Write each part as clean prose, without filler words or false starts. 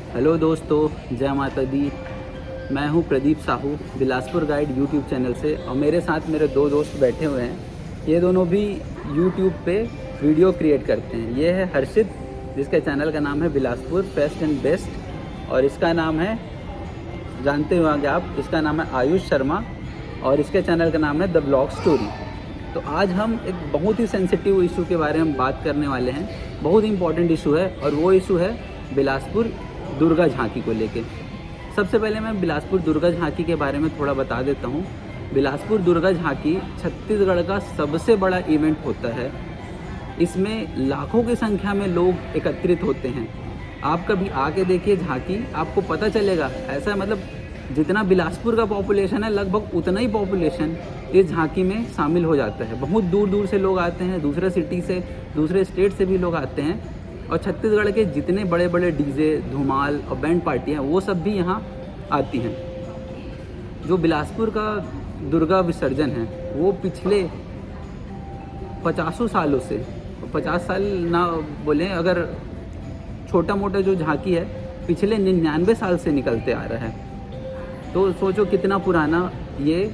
Hello दोस्तों, जय माता दी। मैं हूं Pradeep Sahu, Bilaspur guide YouTube channel से, और मेरे साथ मेरे दो दोस्त बैठे हुए हैं। ये दोनों भी यूट्यूब पे वीडियो क्रिएट करते हैं। ये है हर्षित, जिसके चैनल का नाम है बिलासपुर फेस्ट एंड बेस्ट, और इसका नाम है, जानते होंगे आप, इसका नाम है आयुष शर्मा, और इसके चैनल का नाम है द ब्लॉग स्टोरी। तो आज हम एक बहुत ही सेंसिटिव इशू के बारे में बात करने वाले हैं। बहुत ही इंपॉर्टेंट इशू है, और वो इशू है बिलासपुर दुर्गा झांकी को लेके। सबसे पहले मैं बिलासपुर दुर्गा झांकी के बारे में थोड़ा बता देता हूँ। बिलासपुर दुर्गा झांकी छत्तीसगढ़ का सबसे बड़ा इवेंट होता है। इसमें लाखों की संख्या में लोग एकत्रित होते हैं। आप कभी आके देखिए झांकी, आपको पता चलेगा। ऐसा मतलब जितना बिलासपुर का पॉपुलेशन है, लगभग उतना ही पॉपुलेशन इस झांकी में शामिल हो जाता है। बहुत दूर दूर से लोग आते हैं, दूसरे सिटी से, दूसरे स्टेट से भी लोग आते हैं। और छत्तीसगढ़ के जितने बड़े बड़े डीजे, धुमाल और बैंड पार्टियाँ, वो सब भी यहाँ आती हैं। जो बिलासपुर का दुर्गा विसर्जन है, वो पिछले 50 सालों से, 50 साल ना बोलें, अगर छोटा मोटा जो झांकी है, पिछले 99 साल से निकलते आ रहा है। तो सोचो कितना पुराना ये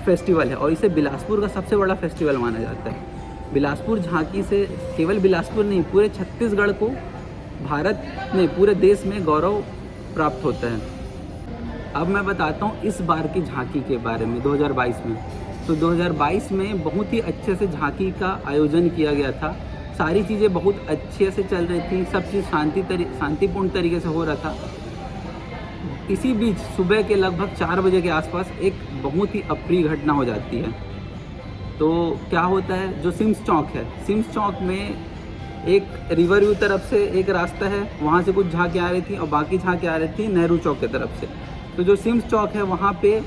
फेस्टिवल है, और इसे बिलासपुर का सबसे बड़ा फेस्टिवल माना जाता है। बिलासपुर झांकी से केवल बिलासपुर नहीं, पूरे छत्तीसगढ़ को, भारत में, पूरे देश में गौरव प्राप्त होता है। अब मैं बताता हूँ इस बार की झांकी के बारे में, 2022 में। तो 2022 में बहुत ही अच्छे से झांकी का आयोजन किया गया था। सारी चीज़ें बहुत अच्छे से चल रही थी, सब चीज़ शांतिपूर्ण तरीके से हो रहा था। इसी बीच सुबह के लगभग 4 बजे के आसपास एक बहुत ही अप्रिय घटना हो जाती है। तो क्या होता है, जो सिम्स चौक है, सिम्स चौक में एक रिवर व्यू तरफ से एक रास्ता है, वहाँ से कुछ झांकियाँ आ रही थी, और बाकी झांकियाँ आ रही थी नेहरू चौक की तरफ से। तो जो सिम्स चौक है, वहाँ पे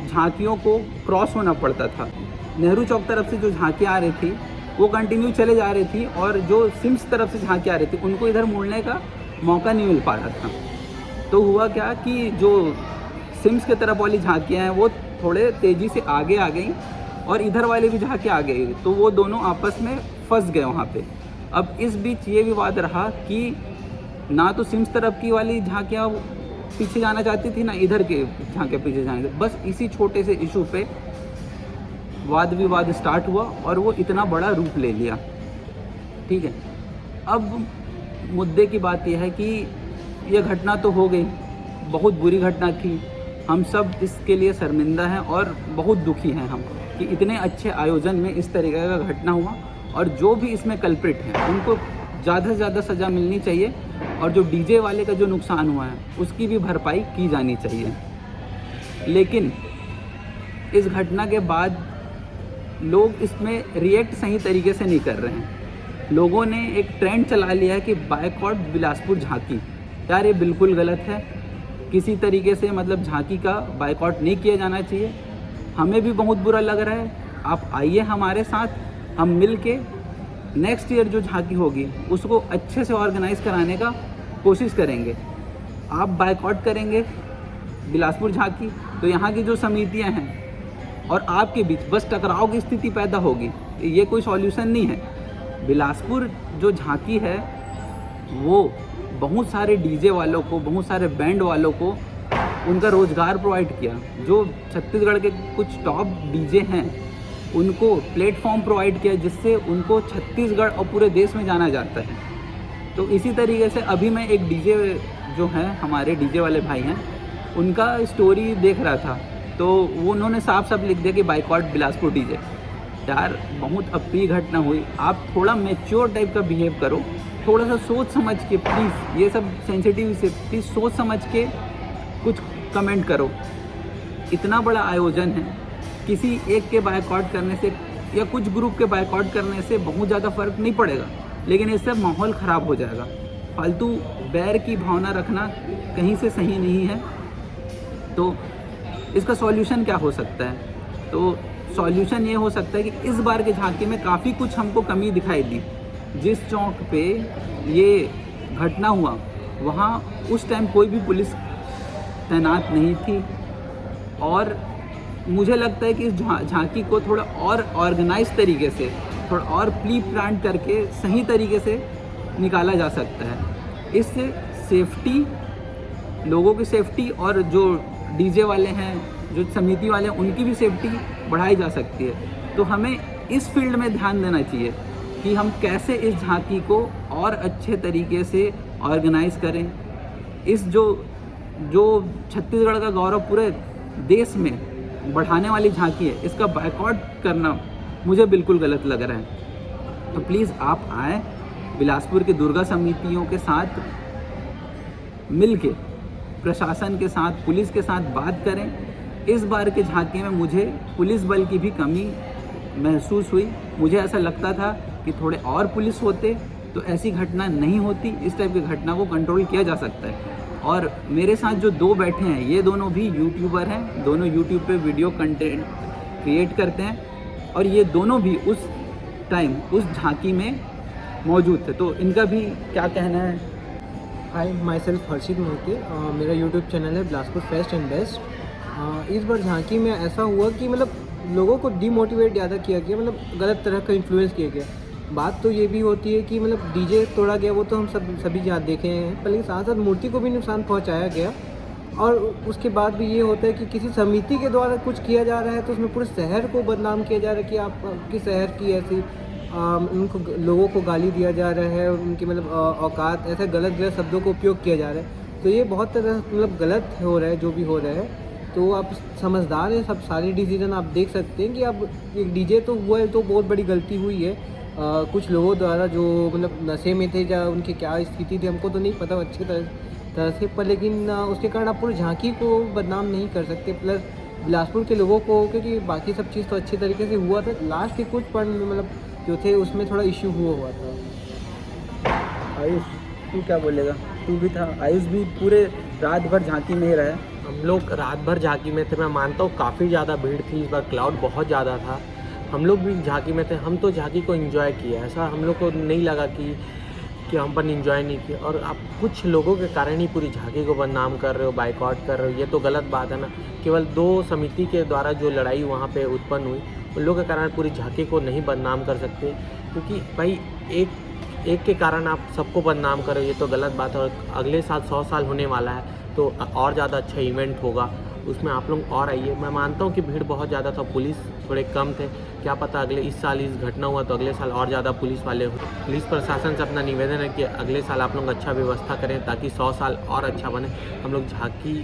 झांकियों को क्रॉस होना पड़ता था। नेहरू चौक तरफ से जो झांकियाँ आ रही थी, वो कंटिन्यू चले जा रही थी, और जो सिम्स तरफ से झांकियाँ आ रही थी, उनको इधर मुड़ने का मौका नहीं मिल पा रहा था। तो हुआ क्या कि जो सिम्स के तरफ वाली झांकियाँ हैं, वो थोड़े तेज़ी से आगे आ गई, और इधर वाले भी झांकियाँ आ गई। तो वो दोनों आपस में फंस गए वहाँ पे। अब इस बीच ये विवाद रहा कि ना तो सिम्स तरफ की वाली झांकियाँ पीछे जाना चाहती थी, ना इधर के झांकियाँ पीछे जाना चाहती। बस इसी छोटे से इशू पे वाद विवाद स्टार्ट हुआ, और वो इतना बड़ा रूप ले लिया। ठीक है, अब मुद्दे की बात यह है कि ये घटना तो हो गई, बहुत बुरी घटना थी। हम सब इसके लिए शर्मिंदा हैं और बहुत दुखी हैं हम कि इतने अच्छे आयोजन में इस तरीके का घटना हुआ। और जो भी इसमें कल्प्रिट हैं, उनको ज़्यादा से ज़्यादा सज़ा मिलनी चाहिए, और जो डीजे वाले का जो नुकसान हुआ है, उसकी भी भरपाई की जानी चाहिए। लेकिन इस घटना के बाद लोग इसमें रिएक्ट सही तरीके से नहीं कर रहे हैं। लोगों ने एक ट्रेंड चला लिया है कि बायकॉट बिलासपुर झांकी। यार, ये बिल्कुल गलत है। किसी तरीके से मतलब झांकी का बायकॉट नहीं किया जाना चाहिए। हमें भी बहुत बुरा लग रहा है। आप आइए हमारे साथ, हम मिल के नेक्स्ट ईयर जो झांकी होगी, उसको अच्छे से ऑर्गेनाइज कराने का कोशिश करेंगे। आप बायकॉट करेंगे बिलासपुर झांकी, तो यहाँ की जो समितियाँ हैं और आपके बीच बस टकराव की स्थिति पैदा होगी। ये कोई सॉल्यूशन नहीं है। बिलासपुर जो झांकी है, वो बहुत सारे डीजे वालों को, बहुत सारे बैंड वालों को उनका रोज़गार प्रोवाइड किया। जो छत्तीसगढ़ के कुछ टॉप डीजे हैं, उनको प्लेटफॉर्म प्रोवाइड किया, जिससे उनको छत्तीसगढ़ और पूरे देश में जाना जाता है। तो इसी तरीके से अभी मैं एक डीजे जो हैं, हमारे डीजे वाले भाई हैं, उनका स्टोरी देख रहा था। तो वो उन्होंने साफ साफ लिख दिया कि बायकॉट बिलासपुर डीजे। यार, बहुत अप्रिय घटना हुई। आप थोड़ा मैच्योर टाइप का बिहेव करो, थोड़ा सा सोच समझ के, प्लीज़। ये सब सेंसिटिव से प्लीज़ सोच समझ के कुछ कमेंट करो। इतना बड़ा आयोजन है, किसी एक के बायकॉट करने से या कुछ ग्रुप के बायकॉट करने से बहुत ज़्यादा फ़र्क नहीं पड़ेगा, लेकिन इससे माहौल ख़राब हो जाएगा। फालतू बैर की भावना रखना कहीं से सही नहीं है। तो इसका सॉल्यूशन क्या हो सकता है? तो सॉल्यूशन ये हो सकता है कि इस बार के झांकी में काफ़ी कुछ हमको कमी दिखाई दी। जिस चौक पे ये घटना हुआ, वहाँ उस टाइम कोई भी पुलिस तैनात नहीं थी, और मुझे लगता है कि इस झांकी को थोड़ा और ऑर्गेनाइज तरीके से, थोड़ा और प्री प्लान करके सही तरीके से निकाला जा सकता है। इससे सेफ्टी, लोगों की सेफ्टी और जो डीजे वाले हैं, जो समिति वाले हैं, उनकी भी सेफ्टी बढ़ाई जा सकती है। तो हमें इस फील्ड में ध्यान देना चाहिए कि हम कैसे इस झांकी को और अच्छे तरीके से ऑर्गेनाइज करें। इस जो छत्तीसगढ़ का गौरव पूरे देश में बढ़ाने वाली झांकी है, इसका बायकॉट करना मुझे बिल्कुल गलत लग रहा है। तो प्लीज़ आप आएँ, बिलासपुर की दुर्गा समितियों के साथ मिल के, प्रशासन के साथ, पुलिस के साथ बात करें। इस बार के झांकी में मुझे पुलिस बल की भी कमी महसूस हुई। मुझे ऐसा लगता था कि थोड़े और पुलिस होते तो ऐसी घटना नहीं होती, इस टाइप की घटना को कंट्रोल किया जा सकता है। और मेरे साथ जो दो बैठे हैं, ये दोनों भी यूट्यूबर हैं, दोनों यूट्यूब पे वीडियो कंटेंट क्रिएट करते हैं और ये दोनों भी उस टाइम उस झांकी में मौजूद थे। तो इनका भी क्या कहना है? हाय, माई सेल्फ हर्षित मोहिते। मेरा यूट्यूब चैनल है बिलासपुर फेस्ट एंड बेस्ट। इस बार झांकी में ऐसा हुआ कि मतलब लोगों को डिमोटिवेट ज़्यादा किया गया, मतलब गलत तरह का इन्फ्लुएंस किया गया। बात तो ये भी होती है कि मतलब डीजे तोड़ा गया, वो तो हम सभी देखे हैं, पर लेकिन साथ साथ मूर्ति को भी नुकसान पहुंचाया गया। और उसके बाद भी ये होता है कि किसी समिति के द्वारा कुछ किया जा रहा है तो उसमें पूरे शहर को बदनाम किया जा रहा है कि आपकी शहर की ऐसी उनको लोगों को गाली दिया जा रहा है, उनकी मतलब औकात, ऐसे गलत शब्दों को उपयोग किया जा रहा है। तो ये बहुत तरह मतलब गलत हो रहा है जो भी हो रहा है। तो आप समझदार हैं, सब सारे डिसीजन आप देख सकते हैं कि अब एक डीजे तो हुआ है तो बहुत बड़ी गलती हुई है। कुछ लोगों द्वारा जो मतलब नशे में थे या उनकी क्या स्थिति थी हमको तो नहीं पता अच्छी तरह से, पर लेकिन उसके कारण आप पूरी झांकी को बदनाम नहीं कर सकते। प्लस बिलासपुर के लोगों को, क्योंकि बाकी सब चीज़ तो अच्छी तरीके से हुआ था, लास्ट के कुछ पॉइंट में मतलब जो थे उसमें थोड़ा इश्यू हुआ था। आयुष, तू क्या बोलेगा? तू भी था, आयुष भी पूरे रात भर झांकी में ही रहा। हम लोग रात भर झांकी में थे। मैं मानता हूँ काफ़ी ज़्यादा भीड़ थी, इस बार क्राउड बहुत ज़्यादा था। हम लोग भी झांकी में थे, हम तो झांकी को एंजॉय किए। ऐसा हम लोग को नहीं लगा कि हम पर एंजॉय नहीं किया। और आप कुछ लोगों के कारण ही पूरी झांकी को बदनाम कर रहे हो, बाइकआउट कर रहे हो, ये तो गलत बात है ना। केवल 2 समिति के द्वारा जो लड़ाई वहाँ पे उत्पन्न हुई, उन लोगों के कारण पूरी झांकी को नहीं बदनाम कर सकते, क्योंकि भाई एक के कारण आप सबको बदनाम करो, ये तो गलत बात है। और अगले साल 100 साल होने वाला है तो और ज़्यादा अच्छा इवेंट होगा, उसमें आप लोग और आइए। मैं मानता हूँ कि भीड़ बहुत ज़्यादा था, पुलिस थोड़े कम थे, क्या पता अगले इस साल इस घटना हुआ तो अगले साल और ज़्यादा पुलिस वाले हो। पुलिस प्रशासन से अपना निवेदन है कि अगले साल आप लोग अच्छा व्यवस्था करें ताकि 100 साल और अच्छा बने। हम लोग झांकी,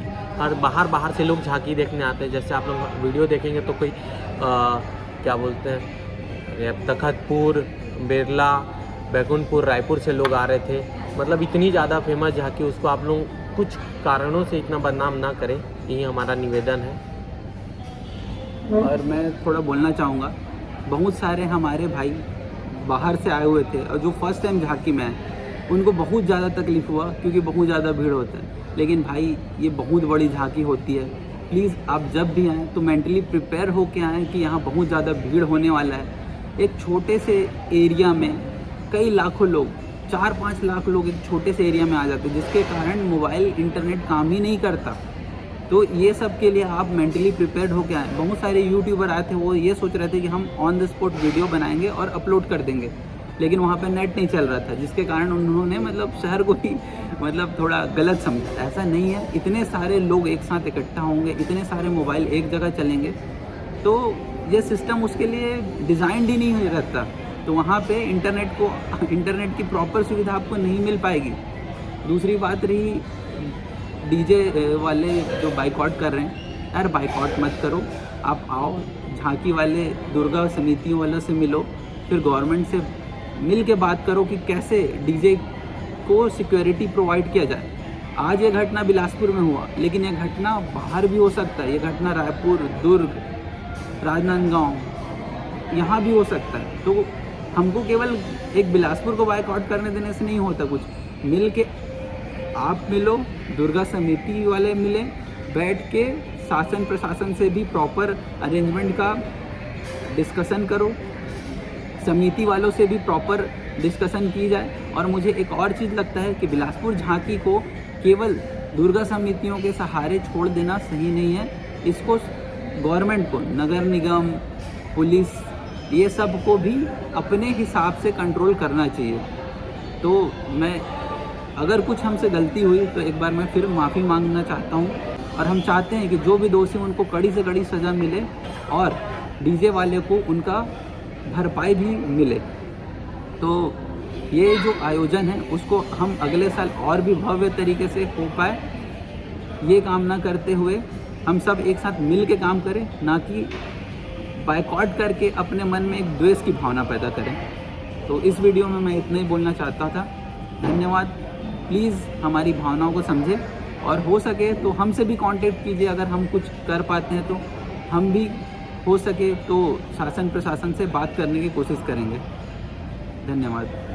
और बाहर से लोग झांकी देखने आते हैं। जैसे आप लोग वीडियो देखेंगे तो कोई क्या बोलते हैं, तखतपुर, बिरला, बैकुंठपुर, रायपुर से लोग आ रहे थे। मतलब इतनी ज़्यादा फेमस झांकी, उसको आप लोग कुछ कारणों से इतना बदनाम ना करें, यही हमारा निवेदन है। और मैं थोड़ा बोलना चाहूँगा, बहुत सारे हमारे भाई बाहर से आए हुए थे और जो फर्स्ट टाइम झांकी में आए उनको बहुत ज़्यादा तकलीफ़ हुआ क्योंकि बहुत ज़्यादा भीड़ होता है। लेकिन भाई ये बहुत बड़ी झांकी होती है, प्लीज़ आप जब भी आएँ तो मेंटली प्रिपेयर होके आएँ कि यहाँ बहुत ज़्यादा भीड़ होने वाला है। एक छोटे से एरिया में कई लाखों लोग, 4-5 लाख लोग एक छोटे से एरिया में आ जाते हैं, जिसके कारण मोबाइल इंटरनेट काम ही नहीं करता। तो ये सब के लिए आप मेंटली प्रिपेयर्ड होकर आए। बहुत सारे यूट्यूबर आए थे, वो ये सोच रहे थे कि हम ऑन द स्पॉट वीडियो बनाएंगे और अपलोड कर देंगे, लेकिन वहाँ पे नेट नहीं चल रहा था, जिसके कारण उन्होंने मतलब शहर को ही मतलब थोड़ा गलत समझा। ऐसा नहीं है, इतने सारे लोग एक साथ इकट्ठा होंगे, इतने सारे मोबाइल एक जगह चलेंगे, तो ये सिस्टम उसके लिए डिज़ाइंड ही नहीं रहता। तो वहाँ पे इंटरनेट की प्रॉपर सुविधा आपको नहीं मिल पाएगी। दूसरी बात रही डीजे वाले जो बाइकआउट कर रहे हैं, यार बाइकआउट मत करो, आप आओ झांकी वाले दुर्गा समितियों वालों से मिलो, फिर गवर्नमेंट से मिल के बात करो कि कैसे डीजे को सिक्योरिटी प्रोवाइड किया जाए। आज ये घटना बिलासपुर में हुआ, लेकिन ये घटना बाहर भी हो सकता है। ये घटना रायपुर, दुर्ग, राजनांदगांव यहाँ भी हो सकता है। तो हमको केवल एक बिलासपुर को बाइकआउट करने देने से नहीं होता कुछ। मिल के आप मिलो, दुर्गा समिति वाले मिले, बैठ के शासन प्रशासन से भी प्रॉपर अरेंजमेंट का डिस्कशन करो, समिति वालों से भी प्रॉपर डिस्कशन की जाए। और मुझे एक और चीज़ लगता है कि बिलासपुर झांकी को केवल दुर्गा समितियों के सहारे छोड़ देना सही नहीं है। इसको गवर्नमेंट को, नगर निगम, पुलिस, ये सब को भी अपने हिसाब से कंट्रोल करना चाहिए। तो मैं अगर कुछ हमसे गलती हुई तो एक बार मैं फिर माफ़ी मांगना चाहता हूँ, और हम चाहते हैं कि जो भी दोषी उनको कड़ी से कड़ी सज़ा मिले और डीजे वाले को उनका भरपाई भी मिले। तो ये जो आयोजन है उसको हम अगले साल और भी भव्य तरीके से हो पाए, ये कामना करते हुए हम सब एक साथ मिल के काम करें, ना कि बायकॉट करके अपने मन में एक द्वेष की भावना पैदा करें। तो इस वीडियो में मैं इतना ही बोलना चाहता था। धन्यवाद। प्लीज़ हमारी भावनाओं को समझें, और हो सके तो हमसे भी कांटेक्ट कीजिए। अगर हम कुछ कर पाते हैं तो हम भी हो सके तो शासन प्रशासन से बात करने की कोशिश करेंगे। धन्यवाद।